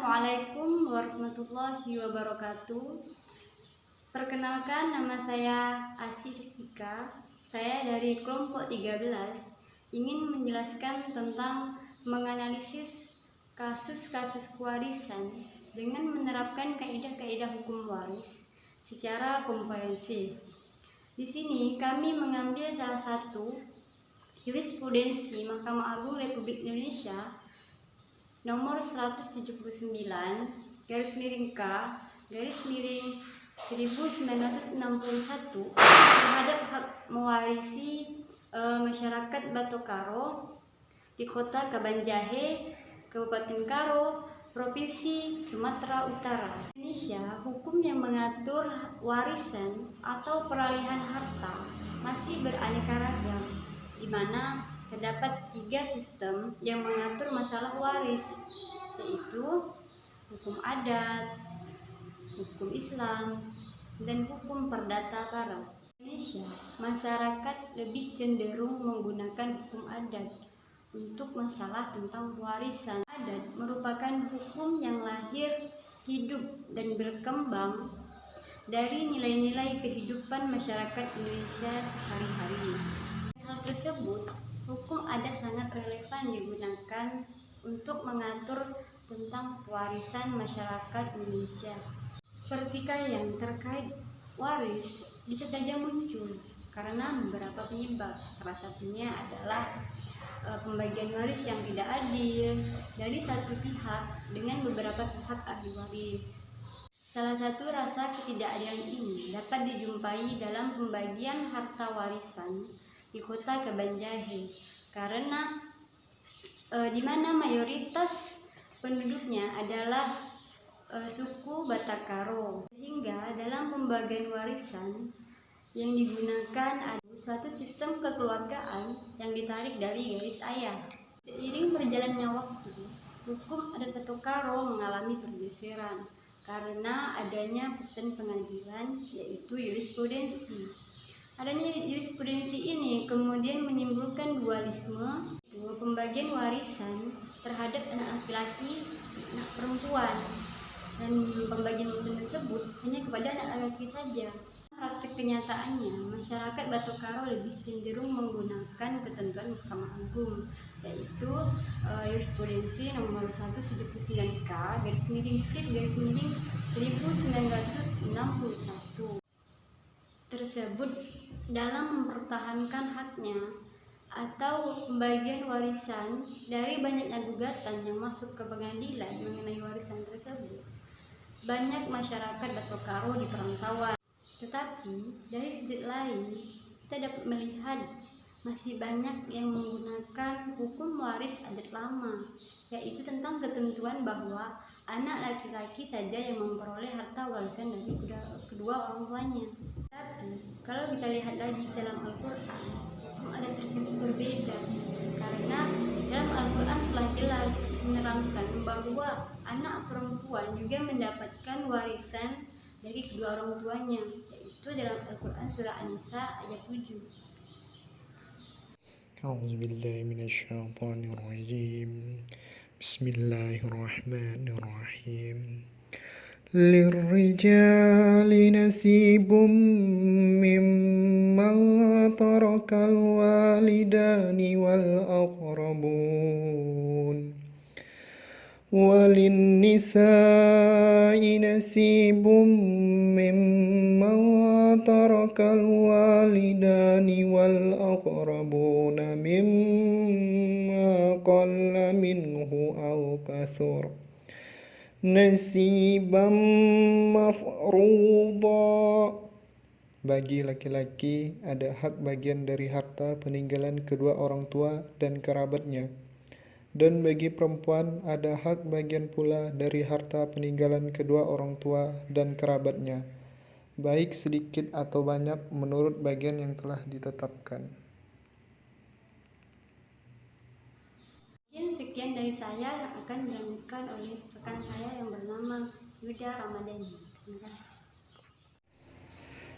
Assalamualaikum warahmatullahi wabarakatuh. Perkenalkan, nama saya Asy Sastika. Saya dari kelompok 13 ingin menjelaskan tentang menganalisis kasus-kasus kewarisan dengan menerapkan kaidah-kaidah hukum waris secara komprehensif. Di sini kami mengambil salah satu jurisprudensi Mahkamah Agung Republik Indonesia nomor 179 garis miring K garis miring 1961 terhadap hak mewarisi masyarakat Batu Karo di Kota Kabanjahe, Kabupaten Karo, Provinsi Sumatera Utara. Indonesia, hukum yang mengatur warisan atau peralihan harta masih beraneka ragam, di mana terdapat 3 sistem yang mengatur masalah waris, yaitu hukum adat, hukum Islam, dan hukum perdata Arab. Indonesia, masyarakat lebih cenderung menggunakan hukum adat untuk masalah tentang warisan. Adat merupakan hukum yang lahir, hidup, dan berkembang dari nilai-nilai kehidupan masyarakat Indonesia sehari-hari. Hal tersebut, hukum adat sangat relevan digunakan untuk mengatur tentang warisan masyarakat Indonesia. Pertikaian terkait waris bisa saja muncul karena beberapa penyebab. Salah satunya adalah pembagian waris yang tidak adil dari satu pihak dengan beberapa pihak ahli waris. Salah satu rasa ketidakadilan ini dapat dijumpai dalam pembagian harta warisan di Kota Kabanjahe, karena di mana mayoritas penduduknya adalah suku Batu Karo, sehingga dalam pembagian warisan yang digunakan ada suatu sistem kekeluargaan yang ditarik dari garis ayah. Seiring berjalannya waktu, hukum adat Batu Karo mengalami pergeseran karena adanya putusan pengadilan, yaitu jurisprudensi. Adanya jurisprudensi ini kemudian menimbulkan dualisme, yaitu pembagian warisan terhadap anak laki-laki, anak perempuan, dan pembagian warisan tersebut hanya kepada anak laki-laki saja. Praktik kenyataannya, masyarakat Batu Karo lebih cenderung menggunakan ketentuan Mahkamah Agung, yaitu jurisprudensi nomor 179K garis miring SIP garis miring 1961 tersebut dalam mempertahankan haknya atau pembagian warisan. Dari banyaknya gugatan yang masuk ke pengadilan mengenai warisan tersebut, banyak masyarakat Batu Karo di perantauan. Tetapi dari sudut lain, kita dapat melihat masih banyak yang menggunakan hukum waris adat lama, yaitu tentang ketentuan bahwa anak laki-laki saja yang memperoleh harta warisan dari kedua orang tuanya. Tapi kalau kita lihat lagi dalam Al-Quran, hukum adat tersebut berbeda, karena dalam Al-Quran telah jelas menerangkan bahwa anak perempuan juga mendapatkan warisan dari kedua orang tuanya, yaitu dalam Al-Quran surah An-Nisa ayat 7. A'udzubillahi minasyaitonirrajim. Bismillahirrahmanirrahim. Lirrijali nasibum mimma tarakal walidani wal aqrabun walin nisa'i nasibum mimma tarakal walidani wal aqrabuna mimma qalla minhu aw kathur nasiban mafruḍa. Bagi laki-laki ada hak bagian dari harta peninggalan kedua orang tua dan kerabatnya, dan bagi perempuan ada hak bagian pula dari harta peninggalan kedua orang tua dan kerabatnya, baik sedikit atau banyak menurut bagian yang telah ditetapkan. Sekian dari saya akan dilanjutkan oleh rekan saya yang bernama Yuda Ramadhani. Terima kasih.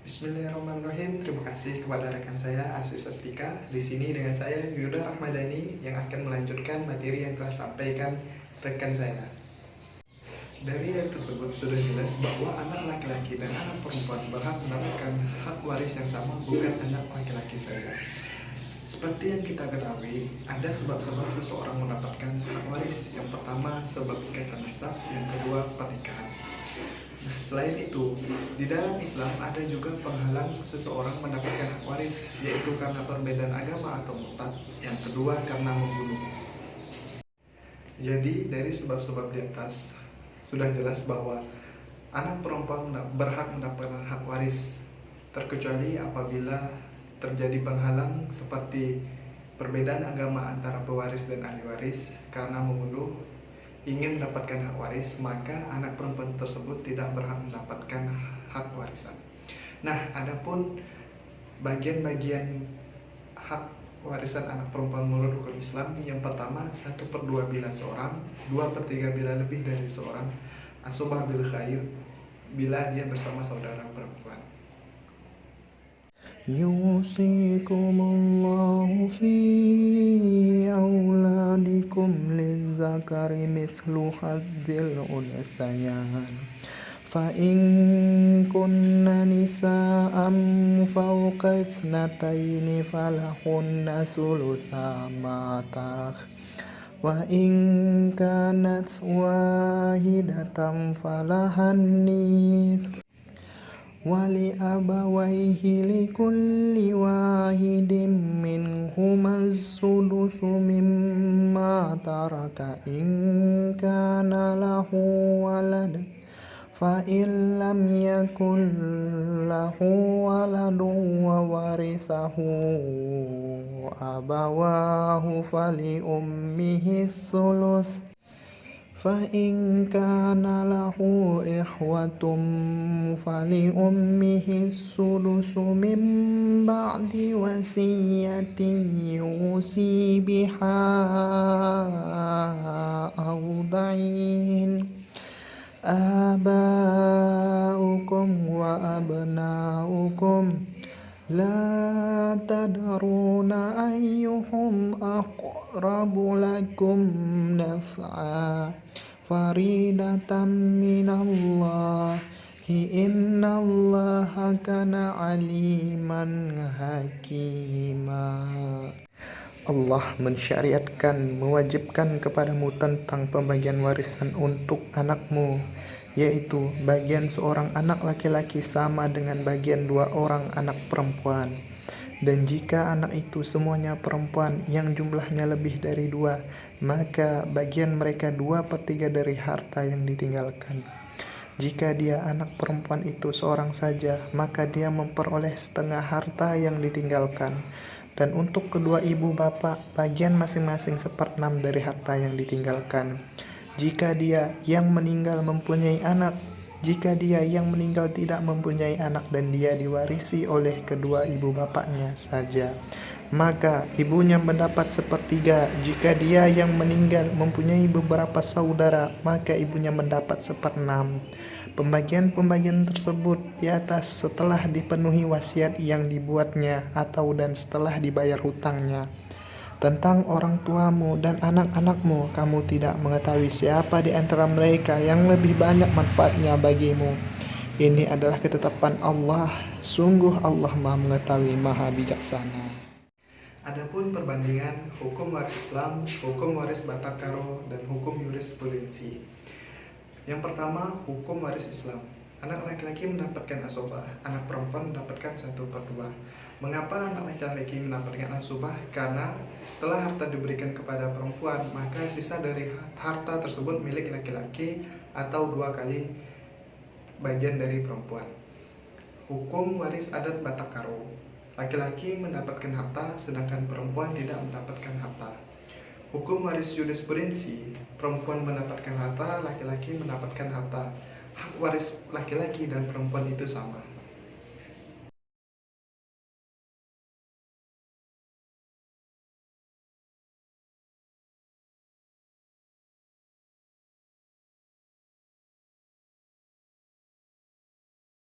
Bismillahirrahmanirrahim. Terima kasih kepada rekan saya Asy Sastika. Di sini dengan saya Yuda Ramadhani yang akan melanjutkan materi yang telah sampaikan rekan saya. Dari yang tersebut sudah jelas bahwa anak laki-laki dan anak perempuan berhak mendapatkan hak waris yang sama, bukan anak laki-laki saja. Seperti yang kita ketahui, ada sebab-sebab seseorang mendapatkan hak waris. Yang pertama, sebab ikatan nasab. Yang kedua, pernikahan. Nah, selain itu, di dalam Islam ada juga penghalang seseorang mendapatkan hak waris, yaitu karena perbedaan agama atau murtad. Yang kedua, karena membunuh. Jadi, dari sebab-sebab di atas, sudah jelas bahwa anak perempuan berhak mendapatkan hak waris, terkecuali apabila terjadi penghalang seperti perbedaan agama antara pewaris dan ahli waris karena membunuh ingin mendapatkan hak waris, maka anak perempuan tersebut tidak berhak mendapatkan hak warisan. Nah, adapun bagian-bagian hak warisan anak perempuan menurut hukum Islam, yang pertama 1/2 bila seorang, 2/3 bila lebih dari seorang, asubah bil khair bila dia bersama saudara perempuan. Yusikumullahu fi auladikum lizzakari mithlu hadzil unsayayn fa in kunna nisa'an fawqa ithnatayni falahunna thulutha ma tarak wa in kanat wahidatan falahan nith wali abawaihi likulli wahidin minhuma as-sudusu mimma taraka in kana lahu walad fa in lam yakul lahu waladun wa warithahu abawahu fali ummihi thuluth فإن كان له إخوة فلأمه السدس من بعد وصية يوصي بها أو دين آباؤكم وأبناؤكم لا تدرون أيهم أقرب لكم نفعا فريدة من الله إن الله كان عليما حكيما. Allah mensyariatkan, mewajibkan kepadamu tentang pembagian warisan untuk anakmu, yaitu bagian seorang anak laki-laki sama dengan bagian 2 orang anak perempuan. Dan jika anak itu semuanya perempuan yang jumlahnya lebih dari 2, maka bagian mereka 2/3 dari harta yang ditinggalkan. Jika dia anak perempuan itu seorang saja, maka dia memperoleh setengah harta yang ditinggalkan. Dan untuk kedua ibu bapak, bagian masing-masing 1/6 dari harta yang ditinggalkan. Jika dia yang meninggal mempunyai anak, jika dia yang meninggal tidak mempunyai anak dan dia diwarisi oleh kedua ibu bapaknya saja, maka ibunya mendapat 1/3. Jika dia yang meninggal mempunyai beberapa saudara, maka ibunya mendapat 1/6. Pembagian-pembagian tersebut di atas setelah dipenuhi wasiat yang dibuatnya atau dan setelah dibayar hutangnya. Tentang orang tuamu dan anak-anakmu, kamu tidak mengetahui siapa di antara mereka yang lebih banyak manfaatnya bagimu. Ini adalah ketetapan Allah. Sungguh Allah Maha mengetahui, Maha bijaksana. Adapun perbandingan hukum waris Islam, hukum waris batak karo, dan hukum jurisprudensi. Yang pertama, hukum waris Islam. Anak laki-laki mendapatkan asobah, anak perempuan mendapatkan 1/2. Mengapa anak laki-laki mendapatkan asobah? Karena setelah harta diberikan kepada perempuan, maka sisa dari harta tersebut milik laki-laki atau 2 kali bagian dari perempuan. Hukum waris adat batak karo. Laki-laki mendapatkan harta, sedangkan perempuan tidak mendapatkan harta. Hukum waris jurisprudensi, perempuan mendapatkan harta, laki-laki mendapatkan harta. Hak waris laki-laki dan perempuan itu sama.